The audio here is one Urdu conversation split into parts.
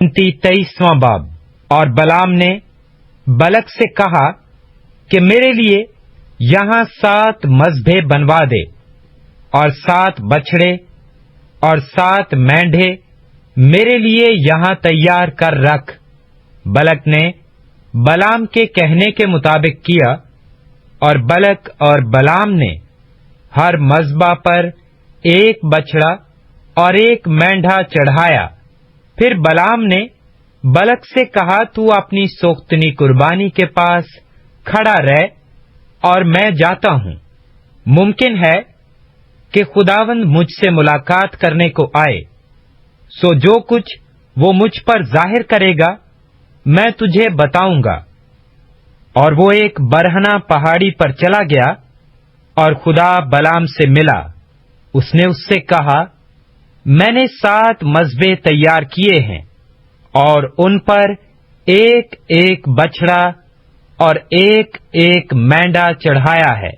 23واں باب۔ اور بلام نے بلک سے کہا کہ میرے لیے یہاں 7 مذبحیں بنوا دے، اور 7 بچھڑے اور 7 مینڈھے میرے لیے یہاں تیار کر رکھ۔ بلک نے بلام کے کہنے کے مطابق کیا، اور بلک اور بلام نے ہر مذبح پر 1 بچڑا اور 1 مینڈھا چڑھایا۔ پھر بلام نے بلک سے کہا، تو اپنی سوختنی قربانی کے پاس کھڑا رہ، اور میں جاتا ہوں۔ ممکن ہے کہ خداوند مجھ سے ملاقات کرنے کو آئے، سو جو کچھ وہ مجھ پر ظاہر کرے گا میں تجھے بتاؤں گا۔ اور وہ ایک برہنہ پہاڑی پر چلا گیا، اور خدا بلام سے ملا۔ اس نے اس سے کہا، میں نے 7 مذبحیں تیار کیے ہیں، اور ان پر 1 بچڑا اور 1 مینڈا چڑھایا ہے۔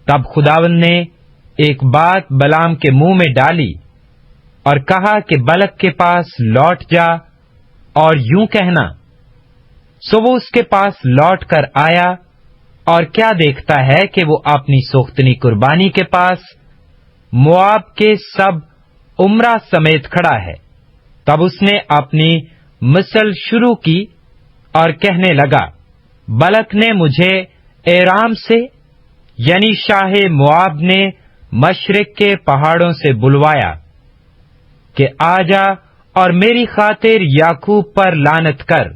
تب خداوند نے ایک بات بلام کے منہ میں ڈالی اور کہا کہ بلک کے پاس لوٹ جا اور یوں کہنا۔ سو وہ اس کے پاس لوٹ کر آیا، اور کیا دیکھتا ہے کہ وہ اپنی سوختنی قربانی کے پاس مواب کے سب عمرہ سمیت کھڑا ہے۔ تب اس نے اپنی مثل شروع کی اور کہنے لگا، بلک نے مجھے ایرام سے یعنی شاہ مواب نے مشرق کے پہاڑوں سے بلوایا کہ آ جا اور میری خاطر یعقوب پر لعنت کر،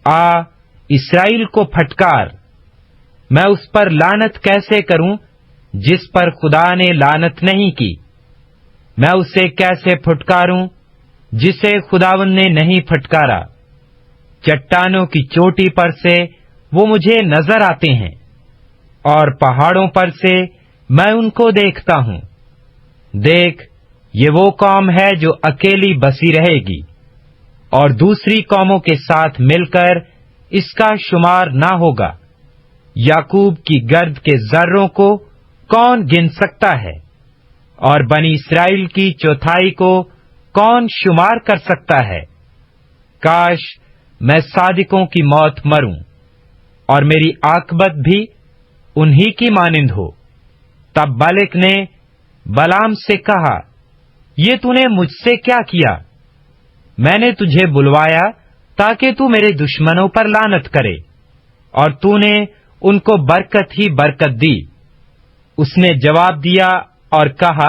آ اسرائیل کو پھٹکار۔ میں اس پر لعنت کیسے کروں جس پر خدا نے لعنت نہیں کی؟ میں اسے کیسے پھٹکاروں جسے خداوند نے نہیں پھٹکارا؟ چٹانوں کی چوٹی پر سے وہ مجھے نظر آتے ہیں، اور پہاڑوں پر سے میں ان کو دیکھتا ہوں۔ دیکھ، یہ وہ قوم ہے جو اکیلی بسی رہے گی، اور دوسری قوموں کے ساتھ مل کر اس کا شمار نہ ہوگا۔ یعقوب کی گرد کے ذروں کو کون گن سکتا ہے؟ اور بنی اسرائیل کی چوتھائی کو کون شمار کر سکتا ہے؟ کاش میں صادقوں کی موت مروں، اور میری عاقبت بھی انہی کی مانند ہو۔ تب بلک نے بلام سے کہا، یہ تو نے مجھ سے کیا کیا؟ میں نے تجھے بلوایا تاکہ تو میرے دشمنوں پر لعنت کرے، اور تو نے ان کو برکت ہی برکت دی۔ اس نے جواب دیا اور کہا،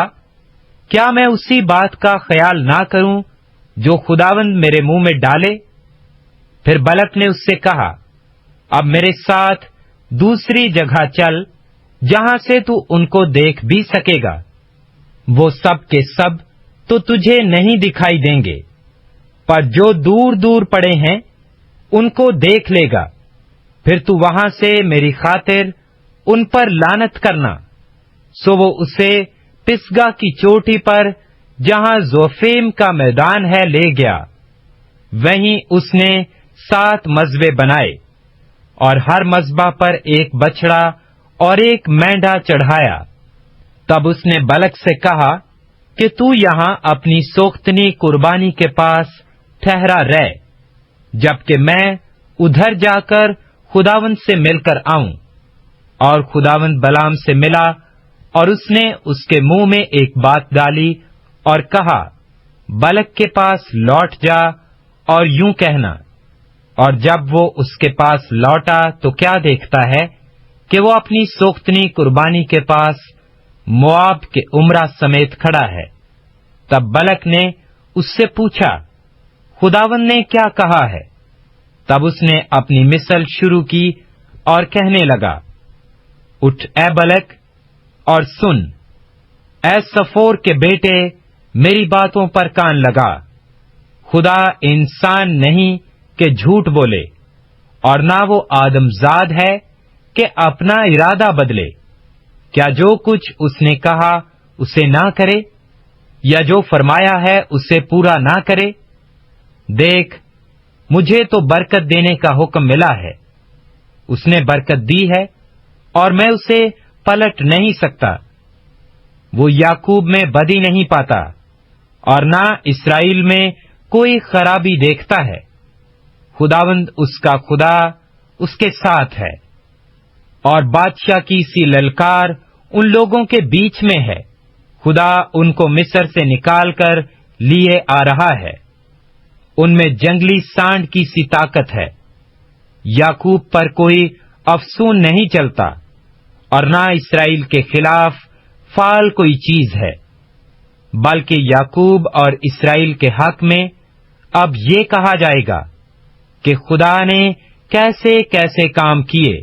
کیا میں اسی بات کا خیال نہ کروں جو خداوند میرے منہ میں ڈالے؟ پھر بلک نے اس سے کہا، اب میرے ساتھ دوسری جگہ چل جہاں سے تو ان کو دیکھ بھی سکے گا۔ وہ سب کے سب تو تجھے نہیں دکھائی دیں گے، پر جو دور دور پڑے ہیں ان کو دیکھ لے گا۔ پھر تو وہاں سے میری خاطر ان پر لعنت کرنا۔ سو وہ اسے پسگا کی چوٹی پر جہاں زوفیم کا میدان ہے لے گیا۔ وہیں اس نے 7 مذبحیں بنائے، اور ہر مذبح پر 1 بچڑا اور 1 مینڈھا چڑھایا۔ تب اس نے بلک سے کہا کہ تو یہاں اپنی سوختنی قربانی کے پاس ٹھہرا رہ، جبکہ میں ادھر جا کر خداوند سے مل کر آؤں۔ اور خداوند بلام سے ملا، اور اس نے اس کے منہ میں ایک بات ڈالی اور کہا، بلک کے پاس لوٹ جا اور یوں کہنا۔ اور جب وہ اس کے پاس لوٹا تو کیا دیکھتا ہے کہ وہ اپنی سوختنی قربانی کے پاس مواب کے عمرہ سمیت کھڑا ہے۔ تب بلک نے اس سے پوچھا، خداوند نے کیا کہا ہے؟ تب اس نے اپنی مثل شروع کی اور کہنے لگا، اٹھ اے بلک اور سن، اے صفور کے بیٹے میری باتوں پر کان لگا۔ خدا انسان نہیں کہ جھوٹ بولے، اور نہ وہ آدم زاد ہے کہ اپنا ارادہ بدلے۔ کیا جو کچھ اس نے کہا اسے نہ کرے، یا جو فرمایا ہے اسے پورا نہ کرے؟ دیکھ، مجھے تو برکت دینے کا حکم ملا ہے، اس نے برکت دی ہے، اور میں اسے پلٹ نہیں سکتا۔ وہ یعقوب میں بدی نہیں پاتا، اور نہ اسرائیل میں کوئی خرابی دیکھتا ہے، خداوند اس کا خدا اس کے ساتھ ہے، اور بادشاہ کی سی للکار ان لوگوں کے بیچ میں ہے۔ خدا ان کو مصر سے نکال کر لیے آ رہا ہے، ان میں جنگلی سانڈ کی سی طاقت ہے۔ یعقوب پر کوئی افسون نہیں چلتا، اور نہ اسرائیل کے خلاف فعال کوئی چیز ہے، بلکہ یعقوب اور اسرائیل کے حق میں اب یہ کہا جائے گا کہ خدا نے کیسے کیسے کام کیے۔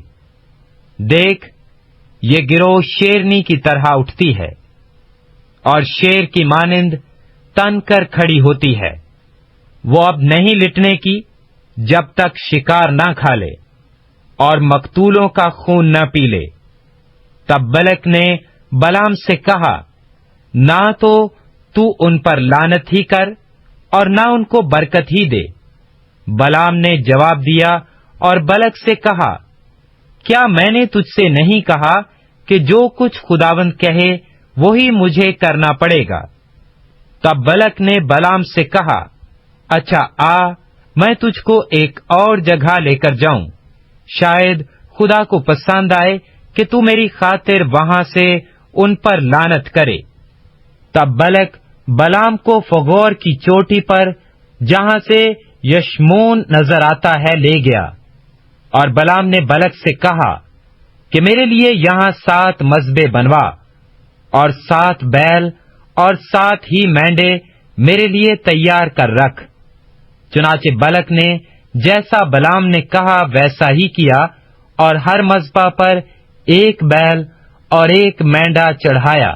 دیکھ، یہ گروہ شیرنی کی طرح اٹھتی ہے اور شیر کی مانند تن کر کھڑی ہوتی ہے۔ وہ اب نہیں لٹنے کی جب تک شکار نہ کھا لے اور مقتولوں کا خون نہ پی لے۔ تب بلک نے بلام سے کہا، نہ تو ان پر لعنت ہی کر اور نہ ان کو برکت ہی دے۔ بلام نے جواب دیا اور بلک سے کہا، کیا میں نے تجھ سے نہیں کہا کہ جو کچھ خداوند کہے وہی مجھے کرنا پڑے گا؟ تب بلک نے بلام سے کہا، اچھا آ، میں تجھ کو ایک اور جگہ لے کر جاؤں، شاید خدا کو پسند آئے کہ تو میری خاطر وہاں سے ان پر لعنت کرے۔ تب بلک بلام کو فغور کی چوٹی پر جہاں سے یشمون نظر آتا ہے لے گیا، اور بلام نے بلک سے کہا کہ میرے لیے یہاں 7 مذبے بنوا، اور 7 بیل اور 7 ہی مینڈے میرے لیے تیار کر رکھ۔ چنانچہ بلک نے جیسا بلام نے کہا ویسا ہی کیا، اور ہر مذبح پر 1 بیل اور 1 مینڈا چڑھایا۔